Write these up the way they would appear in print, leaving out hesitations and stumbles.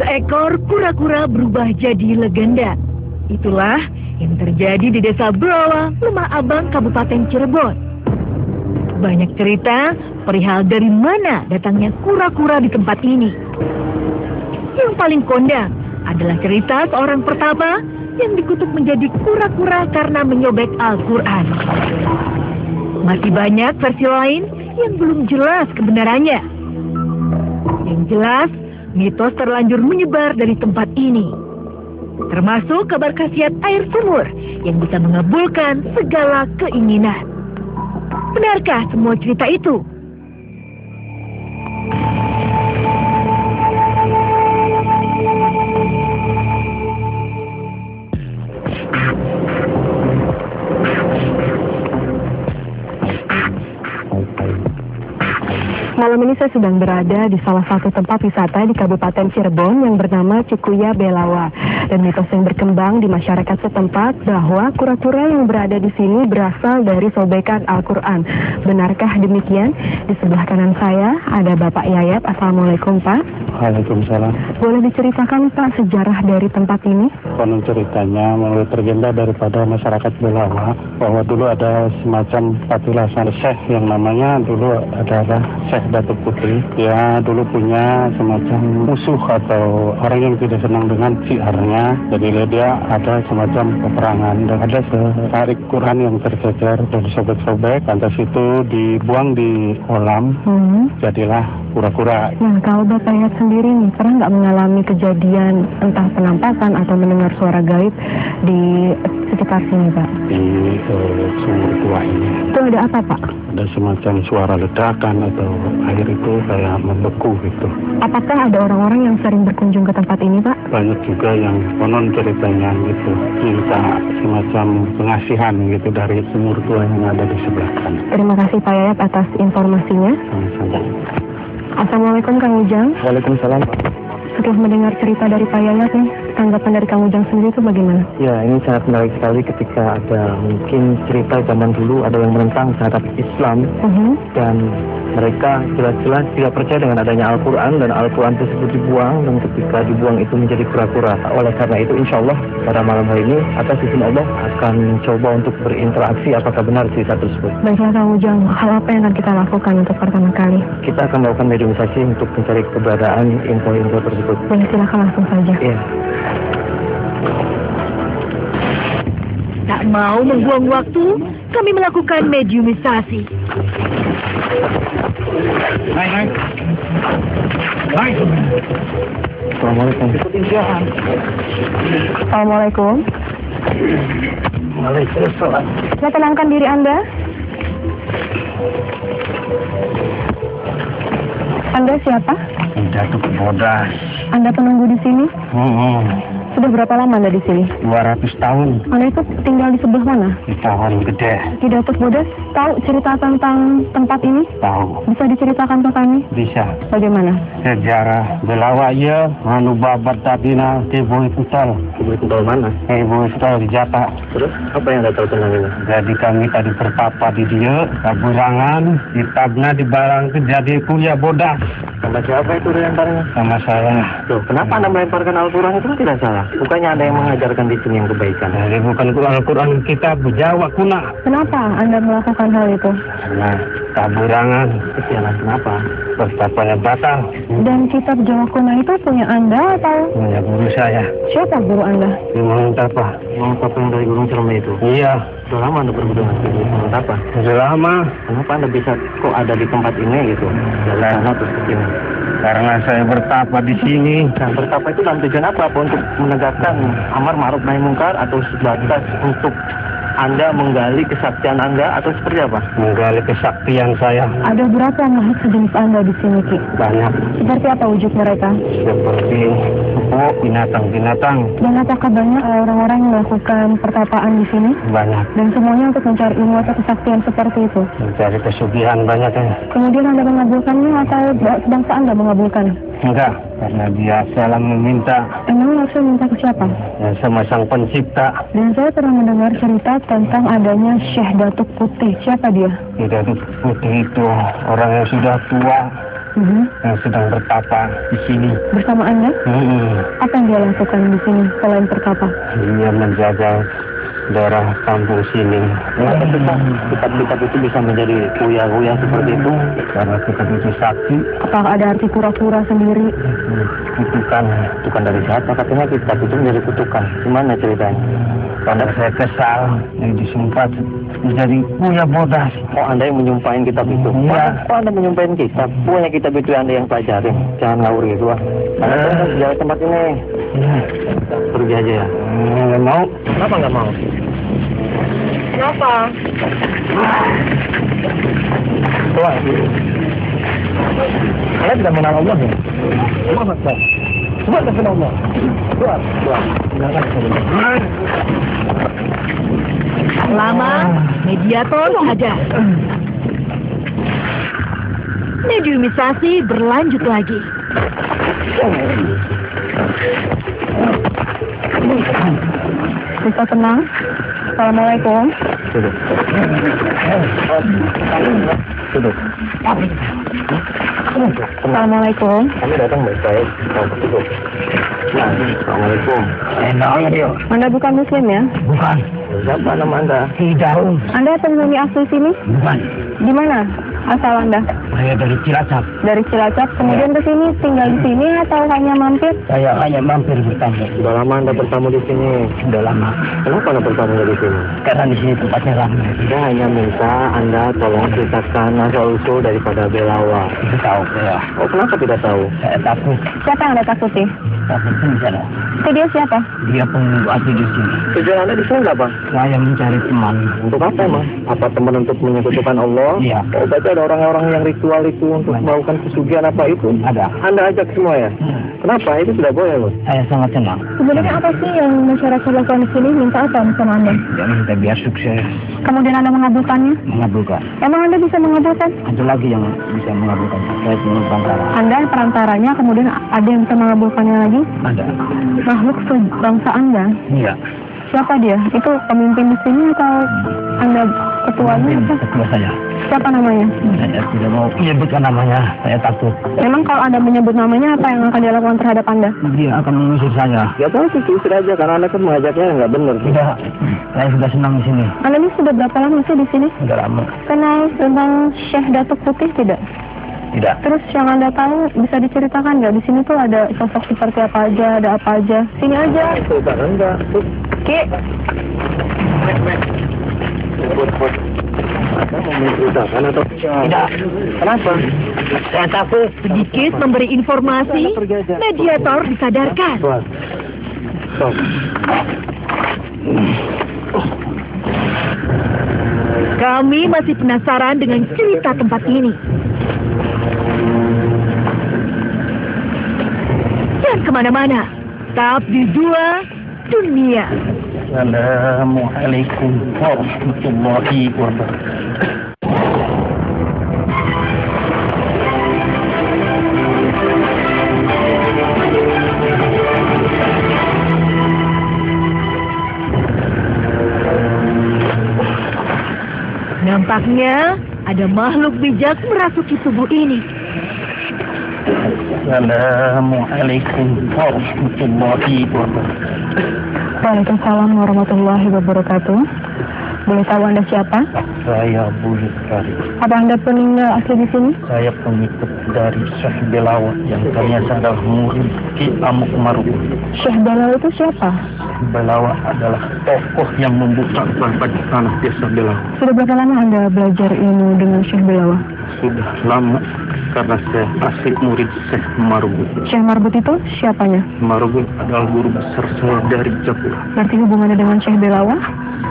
Seekor kura-kura berubah jadi legenda. Itulah yang terjadi di Desa Belawa, Lemah Abang, Kabupaten Cirebon. Banyak cerita perihal dari mana datangnya kura-kura di tempat ini. Yang paling kondang adalah cerita seorang pertapa yang dikutuk menjadi kura-kura karena menyobek Al-Quran. Masih banyak versi lain yang belum jelas kebenarannya. Yang jelas, mitos terlanjur menyebar dari tempat ini. Termasuk kabar khasiat air sumur yang bisa mengabulkan segala keinginan. Benarkah semua cerita itu? Malam ini saya sedang berada di salah satu tempat wisata di Kabupaten Cirebon yang bernama Cikuya Belawa. Dan mitos yang berkembang di masyarakat setempat bahwa kura-kura yang berada di sini berasal dari sobekan Al-Quran. Benarkah demikian? Di sebelah kanan saya ada Bapak Yayat. Assalamualaikum Pak. Waalaikumsalam. Boleh diceritakan Pak sejarah dari tempat ini? Konon ceritanya menurut legenda daripada masyarakat Belawa bahwa dulu ada semacam patilasan syekh yang namanya dulu adalah Syekh Datuk Putri. Dia dulu punya semacam musuh atau orang yang tidak senang dengan siarnya. Jadi dia ada semacam peperangan dan ada sehari Quran yang tercecer dan sobek-sobek. Lantas itu dibuang di kolam. Jadilah kura-kura. Nah, kalau Bapak lihat sendiri nih, pernah nggak mengalami kejadian entah penampakan atau mendengar suara gaib di sekitar sini, Pak? Di sumur tua ini. Itu ada apa, Pak? Ada semacam suara ledakan atau air itu kayak membeku gitu. Apakah ada orang-orang yang sering berkunjung ke tempat ini, Pak? Banyak juga yang konon ceritanya gitu, minta semacam pengasihan gitu dari sumur tua yang ada di sebelah kanan. Terima kasih Pak Yayat atas informasinya. Sama-sama. Assalamualaikum Kang Ujang. Waalaikumsalam. Setelah mendengar cerita dari Pak Yayat nih, tanggapan dari Kang Ujang sendiri itu bagaimana? Ya, ini sangat menarik sekali ketika ada mungkin cerita zaman dulu ada yang menentang terhadap Islam dan mereka jelas-jelas tidak percaya dengan adanya Al-Quran dan Al-Quran tersebut dibuang dan ketika dibuang itu menjadi kura-kura. Oleh karena itu insya Allah pada malam hari ini atas izin Allah akan mencoba untuk berinteraksi apakah benar cerita tersebut. Baiklah Kang Ujang, hal apa yang akan kita lakukan untuk pertama kali? Kita akan melakukan mediumisasi untuk mencari keberadaan info-info tersebut. Boleh, silakan langsung saja. Iya. Tak mau membuang waktu, kami melakukan mediumisasi. Hai. Assalamualaikum. Assalamualaikum. Waalaikumsalam. Saya tenangkan diri Anda. Anda siapa? Datuk Bodas. Anda penunggu di sini? Sudah berapa lama Anda di sini? 200 tahun. Anda itu tinggal di sebelah mana? Di Pohon Gede. Ki Datuk Bodas tahu cerita tentang tempat ini? Tahu. Bisa diceritakan ke kami? Bisa. Bagaimana? Sejarah Belawa ya, anu babat tabina Ibu itu tol. Ibu itu tahu mana? Ibu itu tol di Jata. Terus apa yang Anda tahu tentang ini? Jadi kami tadi bertapa di dia, kaburangan, di tabna di barang kejadian kuliah Bodas. Sama siapa itu lemparnya? Sama saya. Tuh, kenapa Anda melemparkan Al-Quran itu kan tidak salah? Bukannya ada yang mengajarkan di sini yang kebaikan? Jadi bukan Al-Quran kita Jawa kuna. Kenapa Anda melakukan hal itu? Karena kaburangan. Kesialan kenapa? Bertapanya batal. Dan kitab Jawa Kuno itu punya Anda atau Punya guru saya. siapa guru Anda? Di Manguntapa. Mau apa yang dari Gunung Ciremai itu? Iya. Sudah lama Anda berguru dengan Gunung apa? Sudah lama. Kenapa Anda bisa kok ada di tempat ini gitu? Dari sana terus ke sini. Karena saya bertapa di sini. Nah, bertapa itu dalam tujuan apa? Untuk menegakkan amar ma'ruf nahi mungkar atau sebatas untuk Anda menggali kesaktian Anda atau seperti apa? Menggali kesaktian saya. Ada berapa makhluk sejenis Anda di sini, Ki? Banyak. Seperti apa wujud mereka? Seperti binatang-binatang. Dan apakah banyak orang-orang yang melakukan pertapaan di sini? Banyak. Dan semuanya untuk mencari ilmu atau kesaktian seperti itu? Mencari pesugihan banyak ya. Kemudian Anda mengabulkannya atau bangsa Anda mengabulkan? Enggak, karena dia selalu meminta Emang harusnya minta ke siapa? yang sama Sang Pencipta. Dan saya pernah mendengar cerita tentang adanya Syekh Datuk Putih. Siapa dia? Datuk Putih itu orang yang sudah tua, yang sedang bertapa di sini. Bersama Anda? Apa yang dia lakukan di sini selain bertapa? Dia menjaga daerah kampung sini. Kenapa kitab-kitab itu bisa menjadi kuya-kuya seperti itu? Karena kitab itu sakti. Apakah ada arti pura-pura sendiri? Kutukan dari siapa? Katanya kitab itu menjadi kutukan. Gimana ceritanya? Pada saya kesal yang disumpah menjadi kuya bodas. Oh, Anda yang menyumpahin kitab itu? Iya. Kok Anda menyumpahin kitab? Punya kitab itu Anda yang pelajarin. Jangan ngawur gitu lah. Jangan tempat ini. Pergi aja ya. Nggak mau. Kenapa nggak mau? Kenapa? Keluar. Kalian tidak mengenal Allah ya? Kenapa? Coba tak kenal Allah. Keluar. Lama, mediator ada. Mediumisasi berlanjut lagi. Bisa tenang. Assalamualaikum. Duduk. Assalamualaikum. Kami datang baik-baik. Duduk. Assalamualaikum. Anda bukan Muslim ya? Bukan. Siapa nama Anda? Hidaun. Anda penghuni asli sini? Bukan. Di mana asal Anda? Saya dari Cilacap. Dari Cilacap, kemudian ke sini tinggal di sini atau hanya mampir? Saya hanya mampir bertamu. Sudah lama Anda bertamu di sini? Sudah lama. Kenapa Anda bertamu di sini? Karena di sini tempatnya ramai. Saya hanya minta Anda tolong ceritakan asal-usul daripada Belawa. Tidak tahu saya. Oh, kenapa tidak tahu? Saya takut. Siapa yang Anda takuti? Takut di sana. Itu dia siapa? Dia penghulu asli di sini. Tujuan Anda di sini apa? Saya mencari teman. Untuk apa emang? Apa teman untuk menyekutukan Allah? Iya. Oh, berarti ada orang-orang yang ritual itu untuk melakukan pesugihan apa itu? Ada. Anda ajak semua ya? Kenapa? Itu tidak boleh loh. Saya sangat senang. Sebenarnya apa sih yang masyarakat lakukan di sini? Minta apa sama Anda? Ya, minta biar sukses. Kemudian Anda mengabulkannya? Mengabulkan. Emang Anda bisa mengabulkan? Ada lagi yang bisa mengabulkan. Saya cuma perantara. Anda perantaranya, kemudian ada yang bisa mengabulkannya lagi? Ada. Makhluk sebangsa Anda? Iya. Siapa dia? Itu pemimpin di sini atau Anda ketuanya? Ketua saya. Siapa namanya? Saya tidak mau menyebutkan namanya. Saya takut. Memang kalau Anda menyebut namanya, apa yang akan dilakukan terhadap Anda? Dia akan mengusir saya. Ya tahu sih, usir aja karena Anda kan mengajaknya nggak benar. Tidak. Saya sudah senang di sini. Anda ini sudah berapa lama sih di sini? Sudah lama. Kenal tentang Syekh Datuk Putih tidak? Tidak. Terus yang Anda tahu bisa diceritakan nggak? Di sini tuh ada sosok seperti apa aja, ada apa aja? Sini aja. Ceritakan enggak? Ki. Anda mau menceritakan atau tidak? Kenapa? Saya takut. Sedikit memberi informasi, mediator disadarkan. Stop. Kami masih penasaran dengan cerita tempat ini. Jangan kemana-mana, tetap di Dua Dunia. Assalamualaikum warahmatullahi wabarakatuh. Nampaknya ada makhluk bijak merasuki tubuh ini. Assalamualaikum warahmatullahi wabarakatuh. Waalaikumsalam warahmatullahi wabarakatuh. Boleh tahu Anda siapa? Saya Budi Kari. Apa Anda peninggal asli di sini? Saya pengikut dari Syekh Belawa yang ternyata adalah murid Ki Amuk Marugul. Syekh Belawa itu siapa? Belawa adalah tokoh yang membuka bagi tanah desa Belawa. Sudah berapa lama Anda belajar ilmu dengan Syekh Belawa? Sudah lama karena saya asli murid Syekh Marugul. Syekh Marbut itu siapanya? Marugul adalah guru besar saya dari Japura. Berarti hubungannya dengan Syekh Belawa?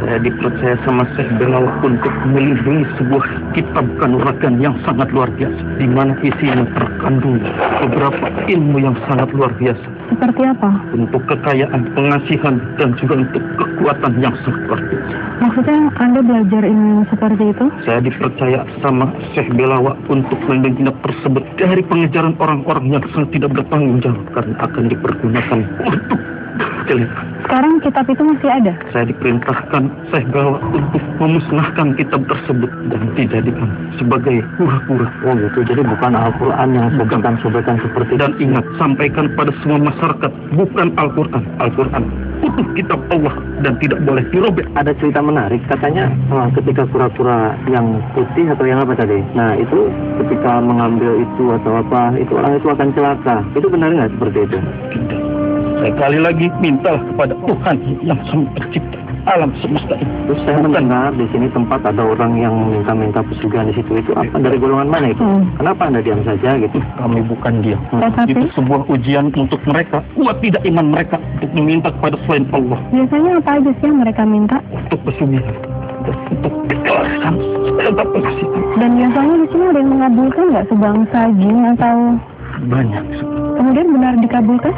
Saya dipercaya sama Syekh Belawa untuk melindungi sebuah kitab kanuragan yang sangat luar biasa, di mana isinya terkandung beberapa ilmu yang sangat luar biasa. Seperti apa? Untuk kekayaan, pengasihan, dan juga untuk kekuatan yang sangat luar biasa. Maksudnya Anda belajar ilmu seperti itu? Saya dipercaya sama Syekh Belawa untuk melindungi kitab tersebut dari pengejaran orang-orang yang sangat tidak bertanggung jawab karena akan dipergunakan untuk kejelekan. Sekarang kitab itu masih ada? Saya diperintahkan Syekh Belawa untuk memusnahkan kitab tersebut dan dijadikan sebagai pura-pura. Oh gitu, jadi bukan Al-Quran yang sobekan-sobekan seperti Dan ingat, sampaikan pada semua masyarakat, bukan Al-Quran. Al-Quran utuh kitab Allah dan tidak boleh dirobek. Ada cerita menarik, katanya ketika kura-kura yang putih atau yang apa tadi, nah itu ketika mengambil itu atau apa, itu orang itu akan celaka. Itu benar nggak seperti itu? Tidak. Sekali lagi mintalah kepada Tuhan yang sang pencipta alam semesta ini. Terus saya mendengar di sini tempat ada orang yang meminta-minta pesugihan di situ. Itu apa? Dari golongan mana itu? Kenapa Anda diam saja gitu? Kami bukan diam. Tetapi Itu sebuah ujian untuk mereka. Kuat tidak iman mereka untuk meminta kepada selain Allah. biasanya apa aja sih yang mereka minta? Untuk pesugihan. Untuk keikhlasan. Tetap pengasihan. Dan biasanya di sini ada yang mengabulkan nggak sebangsa jin atau Banyak. kemudian benar dikabulkan?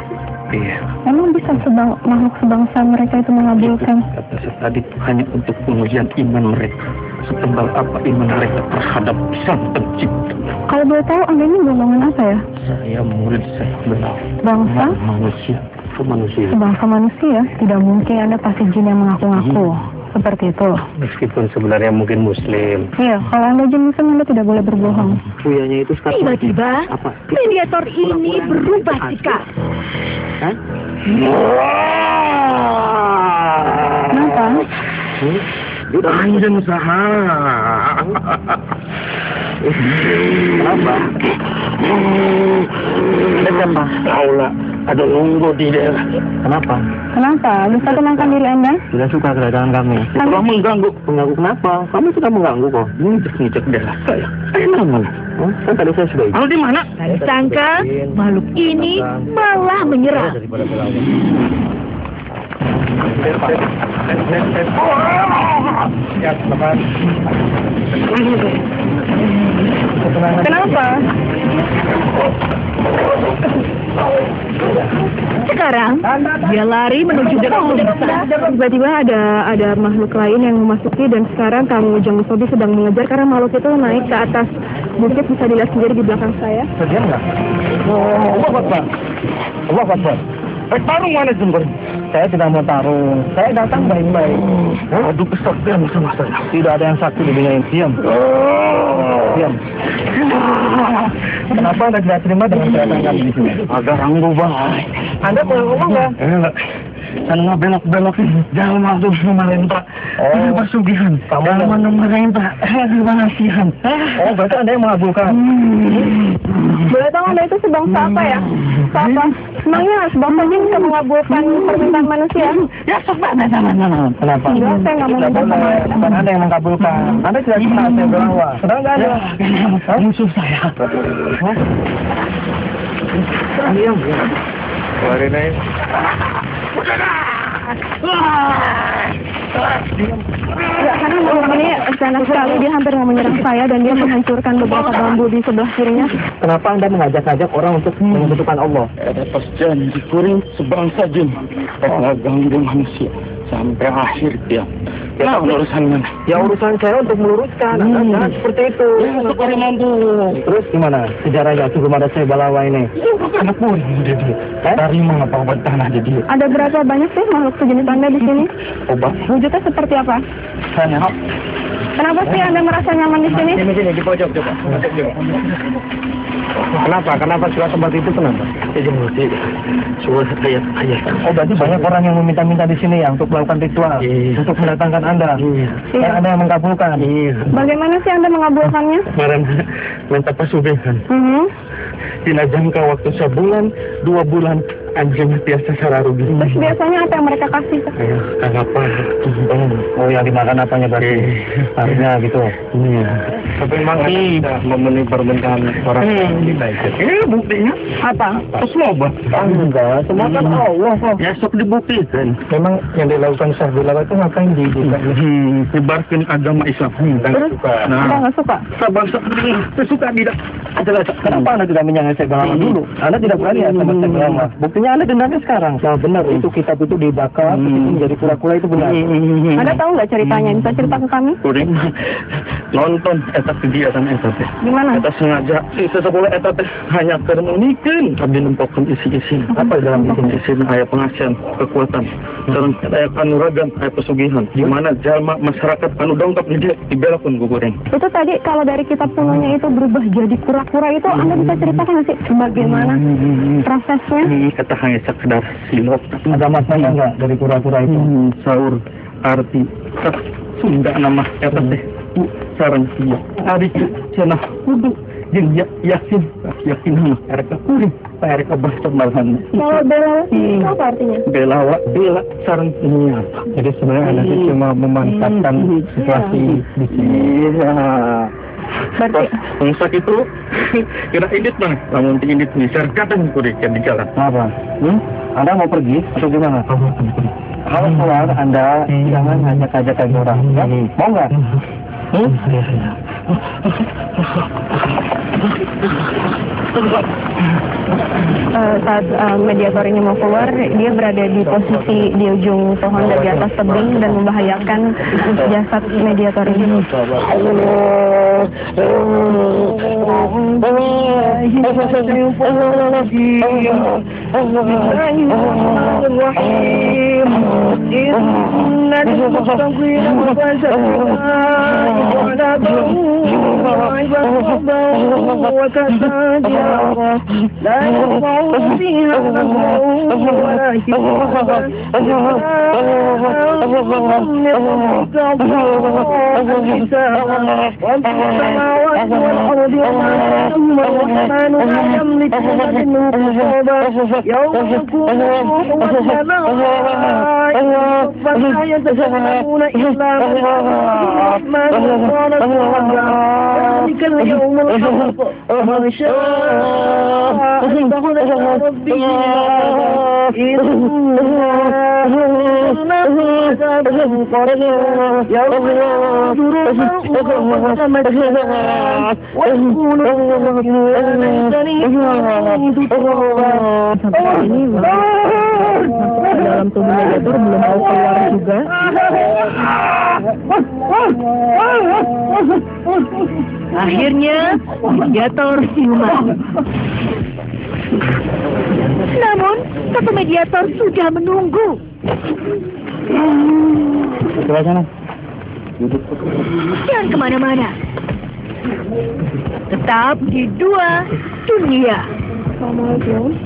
Iya. Memang bisa makhluk sebangsa mereka itu mengabulkan? Kata saya tadi itu hanya untuk pengujian iman mereka. Setebal apa iman mereka terhadap sang pencipta. Kalau boleh tahu Anda ini golongan apa ya? Saya murid saya benar. Bangsa? Manusia. Manusia. Sebangsa manusia? Tidak mungkin Anda pasti jin yang mengaku-ngaku. Seperti itu. Meskipun sebenarnya mungkin muslim. Iya, kalau Anda jin muslim Anda tidak boleh berbohong. Buyanya itu sekarang Tiba-tiba, apa? mediator ini berubah sikap. Hah? Kenapa? Anjing saha. Kenapa? Kenapa? Tahulah, ada nunggu di daerah. Kenapa? Kenapa? Bisa tenangkan diri Anda? Tidak suka kedatangan kami. Telah mengganggu. Mengganggu kenapa? Kami sudah mengganggu kok. Ngijak daerah saya. Mana? Kan tadi saya sudah Kalau di mana? Tak disangka, makhluk ini malah menyerang. Ya, teman. Kenapa? Sekarang, dia lari menuju gerbang besar. Tiba-tiba ada makhluk lain yang memasuki dan sekarang Kang Ujang Musobi sedang mengejar karena makhluk itu naik ke atas bukit, bisa dilihat sendiri di belakang saya. Terdiam nggak? Allah Akbar. Allah Akbar. Tarung mana jember? Saya tidak mau tarung. Saya datang baik-baik. Aduh, kesaktian sama saya. Tidak ada yang sakti di dunia ini. Diam. Diam. Kenapa Anda tidak terima dengan kedatangan kami di sini? Agak ranggu banget. Anda boleh ngomong nggak? Enggak. Kan ngebelok-belokin jalan waktu pemerintah. Ini pesugihan. Jalan pemerintah. Lagi pengasihan. Oh, berarti Anda yang mengabulkan. Boleh tahu Anda itu sebangsa apa ya? Apa? Emangnya sebangsa jin bisa mengabulkan permintaan manusia? Ya, sebenarnya jangan. Kenapa? Enggak, saya nggak mau Tidak minta boleh. Bukan Anda yang mengabulkan. Anda tidak kenal saya Belawa. Sudah nggak ada. Musuh saya. Diam. Keluarin aja. Ya, karena makhluk ini ganas sekali, dia hampir mau menyerang saya dan dia menghancurkan beberapa bambu di sebelah kirinya. Kenapa Anda mengajak-ajak orang untuk menyebutkan Allah? Ada janji kuring sebangsa jin. Nggak ganggu manusia sampai akhir dia. Ya, urusan mana? Ya urusan saya untuk meluruskan. Anda jangan seperti itu. Ya, sekarang mampu. Terus gimana sejarahnya sebelum ada saya Belawa ini? Anak kuring jadi. Dari mengapa obat tanah jadi? Ada berapa banyak sih makhluk sejenis Anda di sini? Obat. Wujudnya seperti apa? Saya Kenapa sih Anda merasa nyaman di sini? Sini di pojok coba. Kenapa surat tempat itu kenapa? suara ayat-ayat. Oh berarti banyak orang yang meminta-minta di sini ya untuk melakukan ritual, untuk mendatangkan Anda. Dan Anda yang mengabulkan. Bagaimana sih Anda mengabulkannya? Kemarin minta pesugihan. Mhm. Tidak jangka waktu sebulan, 2 bulan, anjing biasa secara rugi. Terus biasanya apa yang mereka kasih? Kayak apa? Oh, yang dimakan apanya berarti? Harusnya gitu. Iya. Tapi memang ada memenuhi permintaan orang kita itu. Buktinya Apa? semua enggak, semua kan Allah kok. Ya sok dibuktikan. Memang yang dilakukan Syekh Bilal itu ngapain di desa ini? Sebarkan agama Islam. Terus Anda nggak suka? Sabar sesuka tidak. Kenapa Anda tidak menyangka Syekh Bilal dulu? Anda tidak berani ya sama Syekh Bilal. Buktinya Anda dendamnya sekarang. Nah, benar itu kitab itu dibakar, itu menjadi kura-kura itu benar. Anda tahu nggak ceritanya? Bisa cerita ke kami? Kuring nonton etat kegiatan etat teh. Gimana? Etat sengaja sesekolah etat teh hanya kermunikan tapi nempokkan isi-isi. Apa dalam isi ayat pengasihan kekuatan sareng ayat kanuragan ayat pesugihan di mana jalma masyarakat anu dongkap di dibelakun kuring. Itu tadi kalau dari kitab kunonya itu berubah jadi kura-kura itu Anda bisa ceritakan nggak sih bagaimana prosesnya? Kata hanya sekedar silop. Ada maknanya enggak dari kura-kura itu? Saur arti Sunda nama etat teh sareng siya ari cenah kudu jeung yakin hana ereka kuring ereka bahasa malahan. Kalau bela itu apa artinya? Bela sareng ini apa? Jadi sebenarnya anak itu cuma memanfaatkan situasi di sini. Iya. Berarti Bangsa itu kira indit bang, namun indit misal kadang kuring di jalan. Apa? Anda mau pergi atau gimana? Kalau keluar Anda jangan ajak-ajak orang, ya? Mau nggak? Saat mediator ini mau keluar, dia berada di posisi di ujung pohon dan di atas tebing dan membahayakan jasad mediator ini. Dalam tubuh mediator belum mau keluar juga. Akhirnya mediator siuman. Namun satu mediator sudah menunggu. Jangan kemana-mana. Tetap di Dua Dunia. Assalamualaikum.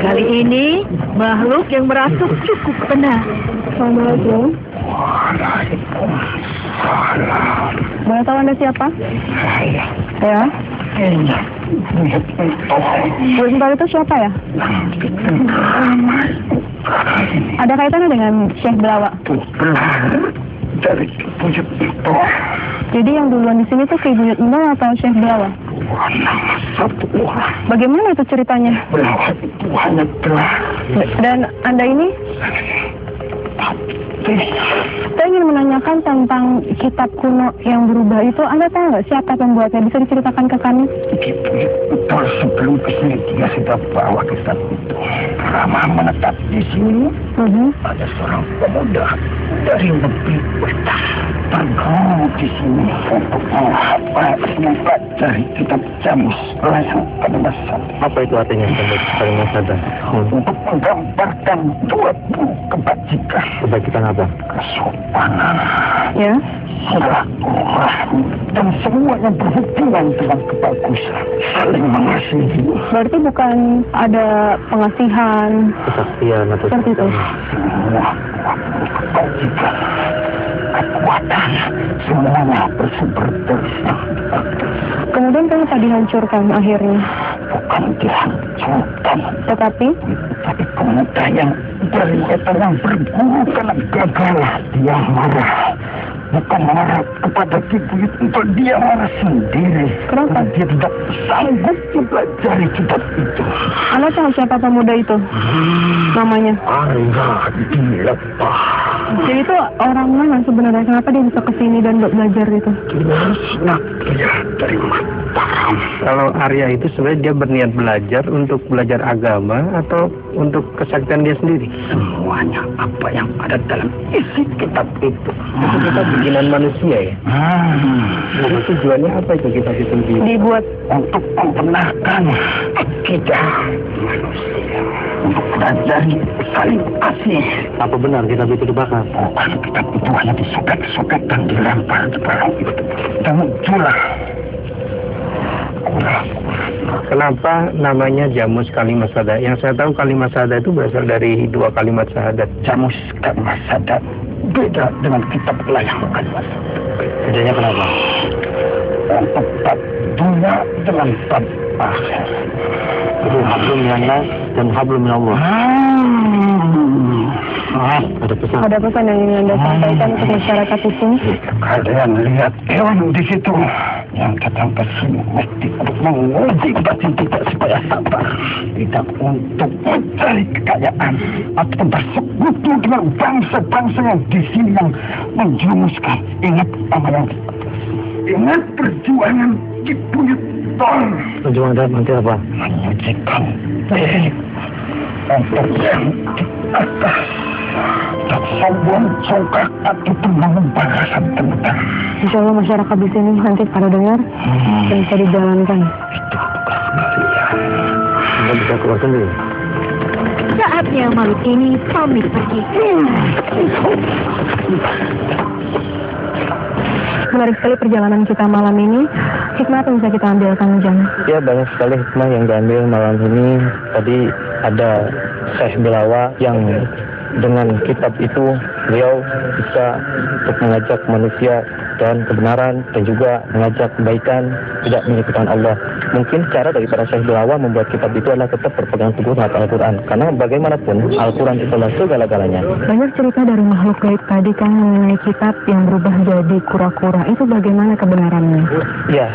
Kali ini makhluk yang merasuk cukup benar. Assalamualaikum. Boleh tahu Anda siapa? Saya. Ya. Boleh tahu itu siapa ya? Ada kaitannya dengan Syekh Belawa? Dari Buyut itu. Jadi yang duluan di sini tuh Ki Buyut Ino atau Syekh Belawa? Nama satu orang. Bagaimana itu ceritanya? Belawa itu hanya telah. Dan Anda ini? Saya ingin menanyakan tentang kitab kuno yang berubah itu. Anda tahu nggak siapa pembuatnya? Bisa diceritakan ke kami? Betul, sebelum kesini dia sudah bawa kitab itu. Rama menetap di sini. Ada seorang pemuda dari negeri Wetan berguru di sini untuk menghafal mempelajari kitab Jamus Layang pada masa. Apa itu artinya pada masa dan? Untuk menggambarkan dua buku kebajikan. Kebajikan apa? Kesopanan. Ya. silaturahmi, dan semua yang berhubungan dengan kebagusan, saling mengasihi. Berarti bukan ada pengasihan Kesaktian atau seperti itu. Semua kebajikan, kekuatan, semuanya bersumber dari Sang Hyang. Kemudian kenapa dihancurkan akhirnya? Bukan dihancurkan, Tetapi tapi pemuda yang dari kota yang berburu karena gagal, dia marah. Bukan marah kepada Kibuyut, untuk dia marah sendiri. Kenapa? Karena dia tidak sanggup mempelajari kitab itu. Anda tahu siapa pemuda itu? Namanya? Arya dilepah. Jadi itu orang mana sebenarnya? Kenapa dia bisa kesini dan belajar itu? Dia dari Mataram. Kalau Arya itu sebenarnya dia berniat belajar untuk belajar agama atau untuk kesaktian dia sendiri? Semuanya apa yang ada dalam isi kitab itu. Itu kitab bikinan manusia ya? Jadi tujuannya apa itu kitab itu? Dibuat Untuk membenarkan akidah manusia. Untuk pelajari saling kasih. Apa benar kitab itu dibakar? Bukan, kitab itu hanya disokat-sokat dan dilempar di barang itu. Dan muncullah. Kenapa namanya Jamus Kalimat Sada? Yang saya tahu Kalimat Sada itu berasal dari 2 kalimat syahadat. Jamus Kalimat Sada beda dengan kitab lain Kalimat Sada. Bedanya kenapa? Untuk bab dunia dengan bab akhir. Itu hablum minallah dan hablum minallah. Ada pesan yang ingin Anda sampaikan untuk masyarakat di sini. Kalian lihat hewan di situ yang datang ke sini mesti untuk menguji batin kita supaya sabar, tidak untuk mencari kekayaan atau bersekutu dengan bangsa-bangsa yang di sini yang menjerumuskan. Ingat apa yang ingat perjuangan Kibuyut Tol. Perjuangan dalam nanti apa? Menyucikan untuk yang di atas tak sombong congkak atau membangun balasan dendam. Insya Allah masyarakat di sini nanti pada dengar dan bisa dijalankan. Itu tugas kalian. Anda bisa keluar sendiri. Saatnya makhluk ini pamit pergi. Menarik sekali perjalanan kita malam ini. Hikmah apa yang bisa kita ambil, Kang Ujang? Ya, banyak sekali hikmah yang diambil malam ini. Tadi ada Syekh Belawa yang dengan kitab itu beliau bisa untuk mengajak manusia dan kebenaran dan juga mengajak kebaikan, tidak menyekutukan Allah. Mungkin cara dari para Syekh Belawa membuat kitab itu adalah tetap berpegang teguh terhadap Al-Quran, karena bagaimanapun Al-Quran itu adalah segala-galanya. Banyak cerita dari makhluk gaib tadi kan mengenai kitab yang berubah jadi kura-kura. Itu bagaimana kebenarannya? Ya,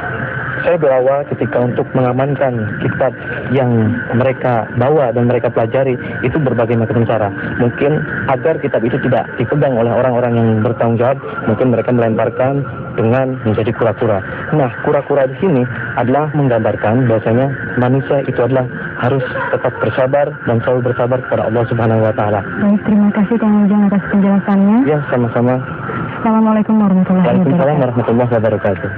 saya Belawa ketika untuk mengamankan kitab yang mereka bawa dan mereka pelajari itu berbagai macam cara. Mungkin agar kitab itu tidak dipegang oleh orang-orang yang bertanggung jawab, mungkin mereka melemparkan dengan menjadi kura-kura. Nah, kura-kura di sini adalah menggambarkan bahwasanya manusia itu adalah harus tetap bersabar dan selalu bersabar kepada Allah Subhanahu wa taala. Baik, terima kasih Kang Ujang atas penjelasannya. Ya, sama-sama. Assalamualaikum warahmatullahi Waalaikumsalam wabarakatuh. warahmatullahi wabarakatuh.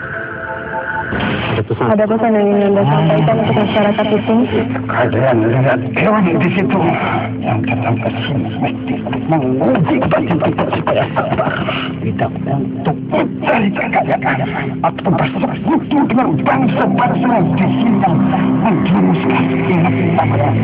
Ada pesan yang ingin Anda sampaikan untuk masyarakat di sini? Kalian lihat hewan di situ yang datang ke sini mesti untuk menguji batin kita supaya sabar, tidak untuk mencari kekayaan atau bersekutu dengan bangsa-bangsa yang di sini yang menjerumuskan. Ingat apa yang